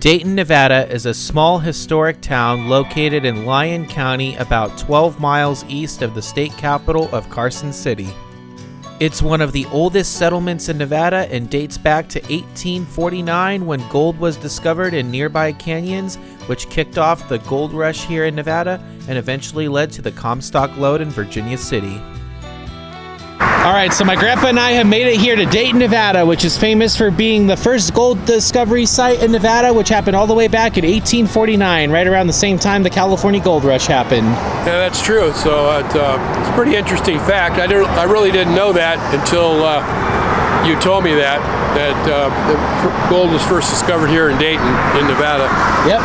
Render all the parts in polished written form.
Dayton, Nevada is a small historic town located in Lyon County about 12 miles east of the state capital of Carson City. It's one of the oldest settlements in Nevada and dates back to 1849 when gold was discovered in nearby canyons, which kicked off the gold rush here in Nevada and eventually led to the Comstock Lode in Virginia City. Alright, so my grandpa and I have made it here to Dayton, Nevada, which is famous for being the first gold discovery site in Nevada, which happened all the way back in 1849, right around the same time the California Gold Rush happened. Yeah, that's true. So it's a pretty interesting fact. I really didn't know that until you told me that gold was first discovered here in Dayton, in Nevada. Yep.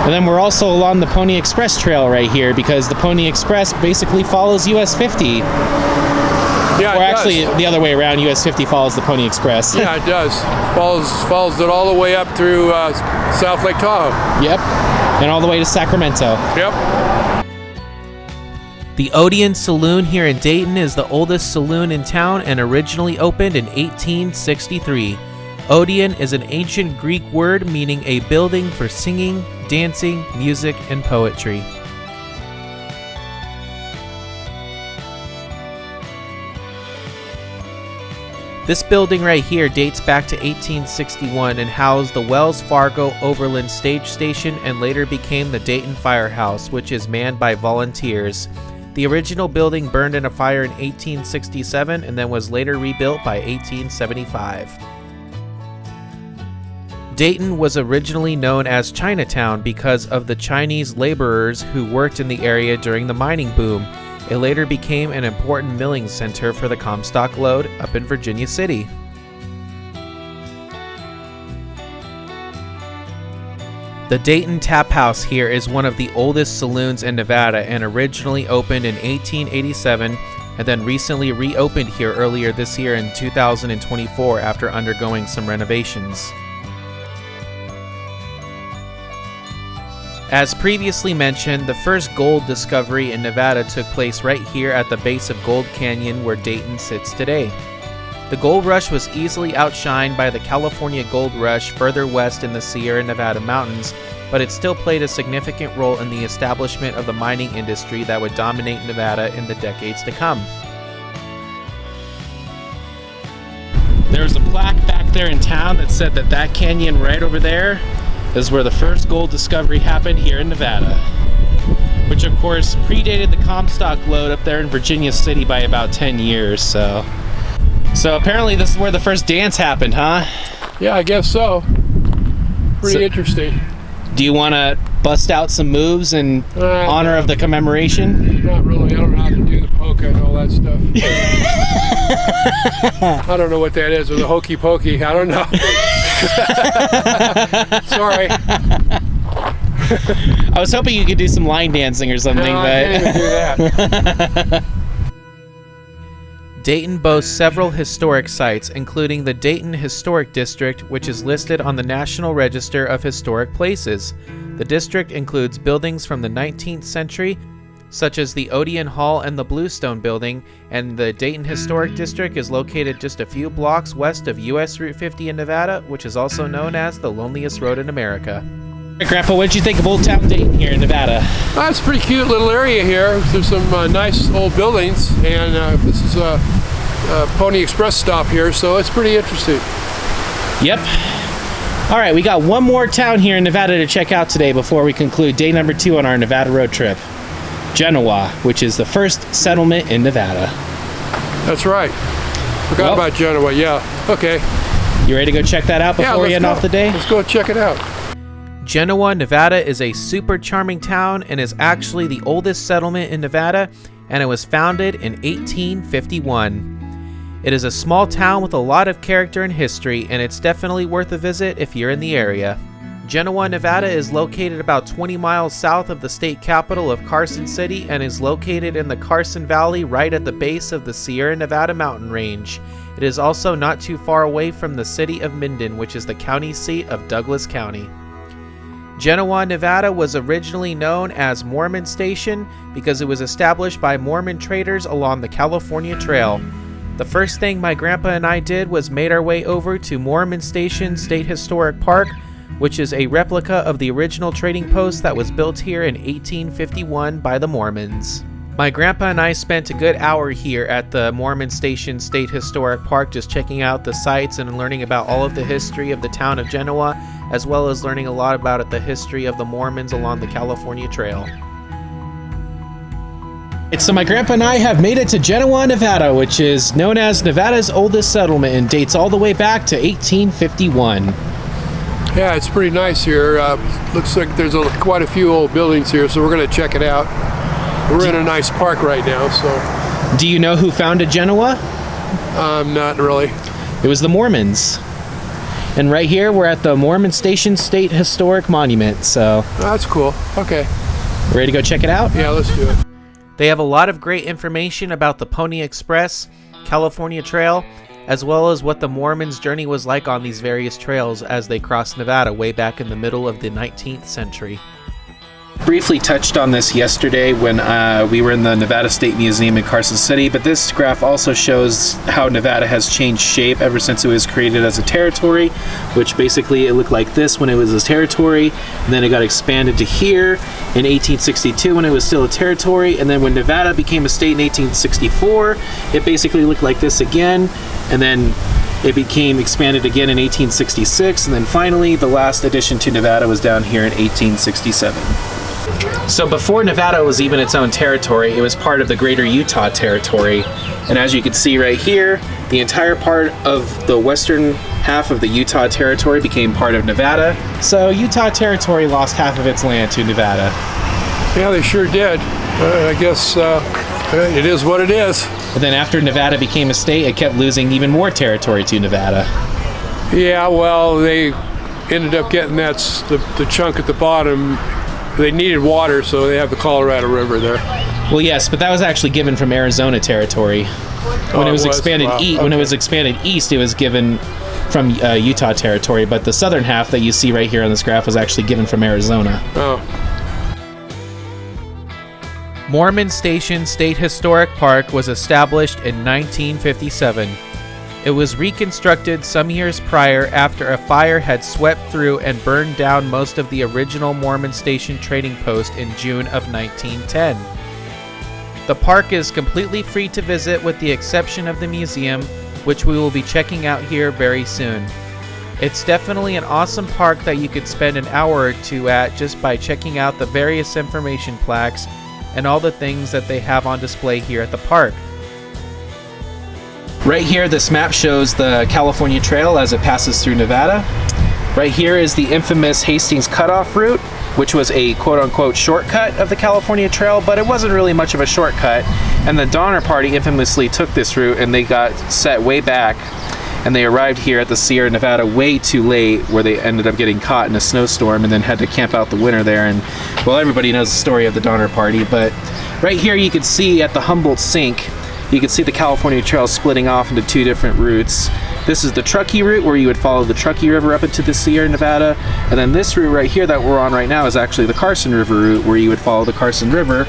And then we're also along the Pony Express Trail right here, because the Pony Express basically follows US 50. Yeah, or actually, the other way around, US 50 follows the Pony Express. Yeah, it does. Follows it all the way up through South Lake Tahoe. Yep, and all the way to Sacramento. Yep. The Odeon Saloon here in Dayton is the oldest saloon in town and originally opened in 1863. Odeon is an ancient Greek word meaning a building for singing, dancing, music, and poetry. This building right here dates back to 1861 and housed the Wells Fargo Overland Stage Station and later became the Dayton Firehouse, which is manned by volunteers. The original building burned in a fire in 1867 and then was later rebuilt by 1875. Dayton was originally known as Chinatown because of the Chinese laborers who worked in the area during the mining boom. It later became an important milling center for the Comstock Lode up in Virginia City. The Dayton Tap House here is one of the oldest saloons in Nevada and originally opened in 1887 and then recently reopened here earlier this year in 2024 after undergoing some renovations. As previously mentioned, the first gold discovery in Nevada took place right here at the base of Gold Canyon where Dayton sits today. The gold rush was easily outshined by the California Gold Rush further west in the Sierra Nevada mountains, but it still played a significant role in the establishment of the mining industry that would dominate Nevada in the decades to come. There's a plaque back there in town that said that canyon right over there is where the first gold discovery happened here in Nevada, which of course predated the Comstock Lode up there in Virginia City by about 10 years. So apparently this is where the first dance happened, huh? Yeah, I guess so. Pretty interesting. Do you want to bust out some moves in honor of the commemoration? Not really. I don't know how to do the polka and all that stuff. I don't know what that is, or the hokey pokey. I don't know. Sorry. I was hoping you could do some line dancing or something, no, but I can't even do that. Dayton boasts several historic sites, including the Dayton Historic District, which is listed on the National Register of Historic Places. The district includes buildings from the 19th century, such as the Odeon Hall and the Bluestone Building, and the Dayton Historic District is located just a few blocks west of US Route 50 in Nevada, which is also known as the loneliest road in America. Hey, Grandpa, what did you think of Old Town Dayton here in Nevada? It's a pretty cute little area here. There's some nice old buildings, and this is a Pony Express stop here, so it's pretty interesting. Yep. All right, we got one more town here in Nevada to check out today before we conclude day number 2 on our Nevada road trip. Genoa, which is the first settlement in Nevada. That's right. Forgot about Genoa, yeah. Okay. You ready to go check that out before we end off the day? Let's go check it out. Genoa, Nevada is a super charming town and is actually the oldest settlement in Nevada, and it was founded in 1851. It is a small town with a lot of character and history, and it's definitely worth a visit if you're in the area. Genoa, Nevada is located about 20 miles south of the state capital of Carson City and is located in the Carson Valley right at the base of the Sierra Nevada mountain range. It is also not too far away from the city of Minden, which is the county seat of Douglas County. Genoa, Nevada was originally known as Mormon Station because it was established by Mormon traders along the California Trail. The first thing my grandpa and I did was made our way over to Mormon Station State Historic Park, which is a replica of the original trading post that was built here in 1851 by the Mormons. My grandpa and I spent a good hour here at the Mormon Station State Historic Park just checking out the sites and learning about all of the history of the town of Genoa, as well as learning a lot about the history of the Mormons along the California Trail. So my grandpa and I have made it to Genoa, Nevada, which is known as Nevada's oldest settlement and dates all the way back to 1851. Yeah, it's pretty nice here. Looks like there's quite a few old buildings here, so we're going to check it out. We're in a nice park right now, so... Do you know who founded Genoa? Not really. It was the Mormons. And right here, we're at the Mormon Station State Historic Monument, so... That's cool. Okay. Ready to go check it out? Yeah, let's do it. They have a lot of great information about the Pony Express, California Trail, as well as what the Mormons' journey was like on these various trails as they crossed Nevada way back in the middle of the 19th century. Briefly touched on this yesterday when we were in the Nevada State Museum in Carson City, but this graph also shows how Nevada has changed shape ever since it was created as a territory, which basically it looked like this when it was a territory, and then it got expanded to here in 1862 when it was still a territory, and then when Nevada became a state in 1864, it basically looked like this again, and then it became expanded again in 1866, and then finally the last addition to Nevada was down here in 1867. So before Nevada was even its own territory, it was part of the greater Utah territory. And as you can see right here, the entire part of the western half of the Utah territory became part of Nevada. So Utah territory lost half of its land to Nevada. Yeah, they sure did. I guess it is what it is. But then after Nevada became a state, it kept losing even more territory to Nevada. Yeah, well, they ended up getting the chunk at the bottom. They needed water, so they have the Colorado River there. Well, yes, but that was actually given from Arizona territory. When it was expanded when it was expanded east, it was given from Utah territory. But the southern half that you see right here on this graph was actually given from Arizona. Oh. Mormon Station State Historic Park was established in 1957. It was reconstructed some years prior after a fire had swept through and burned down most of the original Mormon Station trading post in June of 1910. The park is completely free to visit with the exception of the museum, which we will be checking out here very soon. It's definitely an awesome park that you could spend an hour or two at just by checking out the various information plaques and all the things that they have on display here at the park. Right here, this map shows the California Trail as it passes through Nevada. Right here is the infamous Hastings Cutoff route, which was a quote-unquote shortcut of the California Trail, but it wasn't really much of a shortcut. And the Donner Party infamously took this route and they got set way back, and they arrived here at the Sierra Nevada way too late, where they ended up getting caught in a snowstorm and then had to camp out the winter there. And well, everybody knows the story of the Donner Party, but right here you can see at the Humboldt Sink, you can see the California Trail splitting off into two different routes. This is the Truckee route, where you would follow the Truckee River up into the Sierra Nevada, and then this route right here that we're on right now is actually the Carson River route, where you would follow the Carson River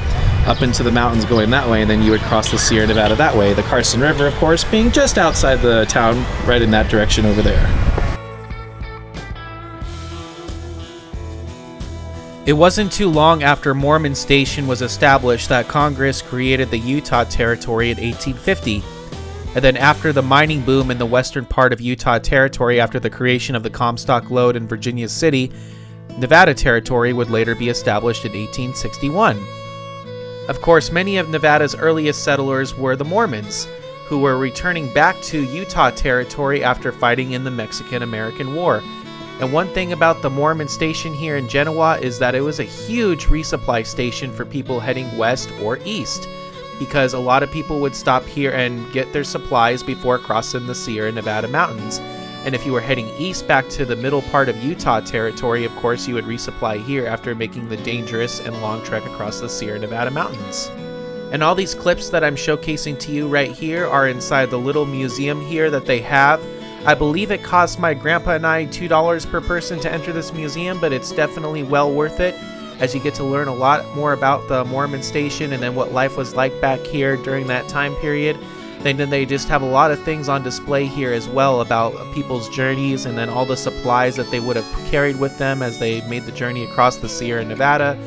up into the mountains going that way, and then you would cross the Sierra Nevada that way. The Carson River, of course, being just outside the town, right in that direction over there. It wasn't too long after Mormon Station was established that Congress created the Utah Territory in 1850. And then after the mining boom in the western part of Utah Territory after the creation of the Comstock Lode in Virginia City, Nevada Territory would later be established in 1861. Of course, many of Nevada's earliest settlers were the Mormons, who were returning back to Utah Territory after fighting in the Mexican-American War. And one thing about the Mormon Station here in Genoa is that it was a huge resupply station for people heading west or east, because a lot of people would stop here and get their supplies before crossing the Sierra Nevada mountains. And if you were heading east back to the middle part of Utah Territory, of course you would resupply here after making the dangerous and long trek across the Sierra Nevada mountains. And all these clips that I'm showcasing to you right here are inside the little museum here that they have. I believe it cost my grandpa and I $2 per person to enter this museum, but it's definitely well worth it, as you get to learn a lot more about the Mormon Station and then what life was like back here during that time period. Then they just have a lot of things on display here as well about people's journeys, and then all the supplies that they would have carried with them as they made the journey across the Sierra Nevada.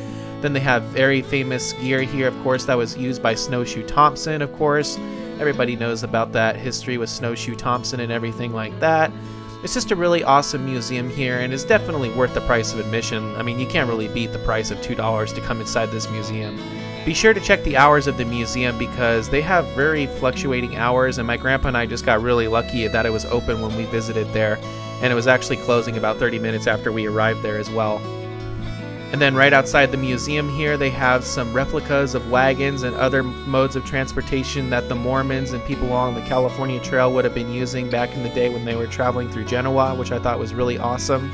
Then they have very famous gear here, of course, that was used by Snowshoe Thompson, of course. Everybody knows about that history with Snowshoe Thompson and everything like that. It's just a really awesome museum here, and it's definitely worth the price of admission. I mean, you can't really beat the price of $2 to come inside this museum. Be sure to check the hours of the museum because they have very fluctuating hours, and my grandpa and I just got really lucky that it was open when we visited there, and it was actually closing about 30 minutes after we arrived there as well. And then right outside the museum here, they have some replicas of wagons and other modes of transportation that the Mormons and people along the California Trail would have been using back in the day when they were traveling through Genoa, which I thought was really awesome.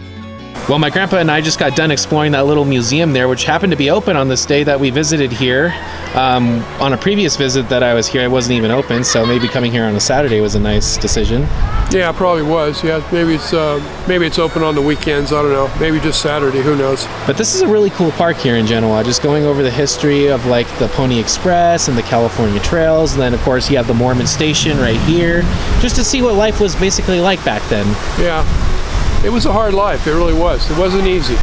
Well, my grandpa and I just got done exploring that little museum there, which happened to be open on this day that we visited here. On a previous visit that I was here, it wasn't even open, so maybe coming here on a Saturday was a nice decision. Yeah, it probably was. Yeah, maybe it's open on the weekends. I don't know. Maybe just Saturday. Who knows? But this is a really cool park here in Genoa. Just going over the history of like the Pony Express and the California trails, and then of course you have the Mormon station right here, just to see what life was basically like back then. Yeah, it was a hard life. It really was. It wasn't easy.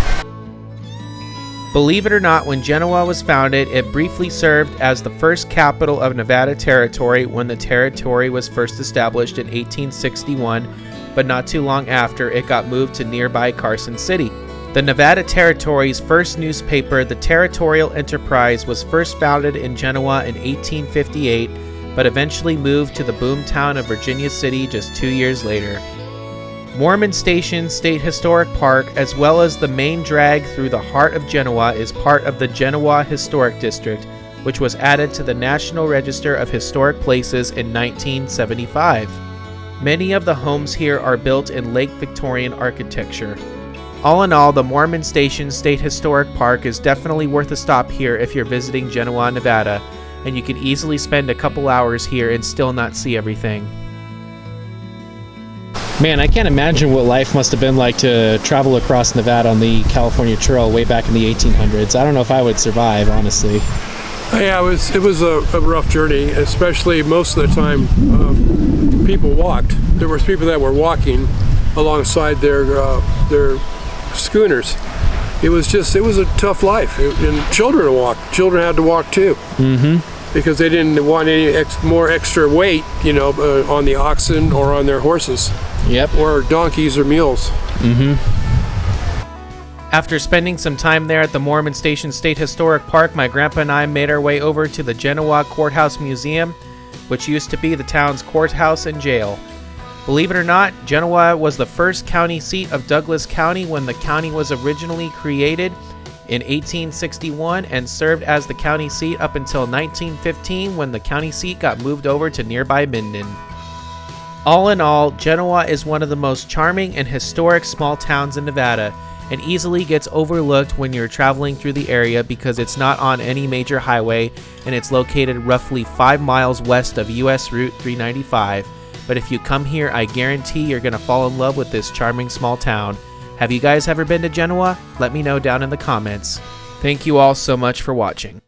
Believe it or not, when Genoa was founded, it briefly served as the first capital of Nevada Territory when the territory was first established in 1861, but not too long after, it got moved to nearby Carson City. The Nevada Territory's first newspaper, the Territorial Enterprise, was first founded in Genoa in 1858, but eventually moved to the boomtown of Virginia City just 2 years later. Mormon Station State Historic Park, as well as the main drag through the heart of Genoa, is part of the Genoa Historic District, which was added to the National Register of Historic Places in 1975. Many of the homes here are built in late Victorian architecture. All in all, the Mormon Station State Historic Park is definitely worth a stop here if you're visiting Genoa, Nevada, and you can easily spend a couple hours here and still not see everything. Man, I can't imagine what life must have been like to travel across Nevada on the California Trail way back in the 1800s. I don't know if I would survive, honestly. Yeah, it was a rough journey, especially most of the time people walked. There were people that were walking alongside their schooners. It was a tough life. And children walked. Children had to walk too. Mm-hmm. Because they didn't want any more extra weight, on the oxen or on their horses. Yep. Or donkeys or mules. Mm-hmm. After spending some time there at the Mormon Station State Historic Park, my grandpa and I made our way over to the Genoa Courthouse Museum, which used to be the town's courthouse and jail. Believe it or not, Genoa was the first county seat of Douglas County when the county was originally created in 1861 and served as the county seat up until 1915 when the county seat got moved over to nearby Minden. All in all, Genoa is one of the most charming and historic small towns in Nevada and easily gets overlooked when you're traveling through the area because it's not on any major highway and it's located roughly 5 miles west of US Route 395. But if you come here, I guarantee you're going to fall in love with this charming small town. Have you guys ever been to Genoa? Let me know down in the comments. Thank you all so much for watching.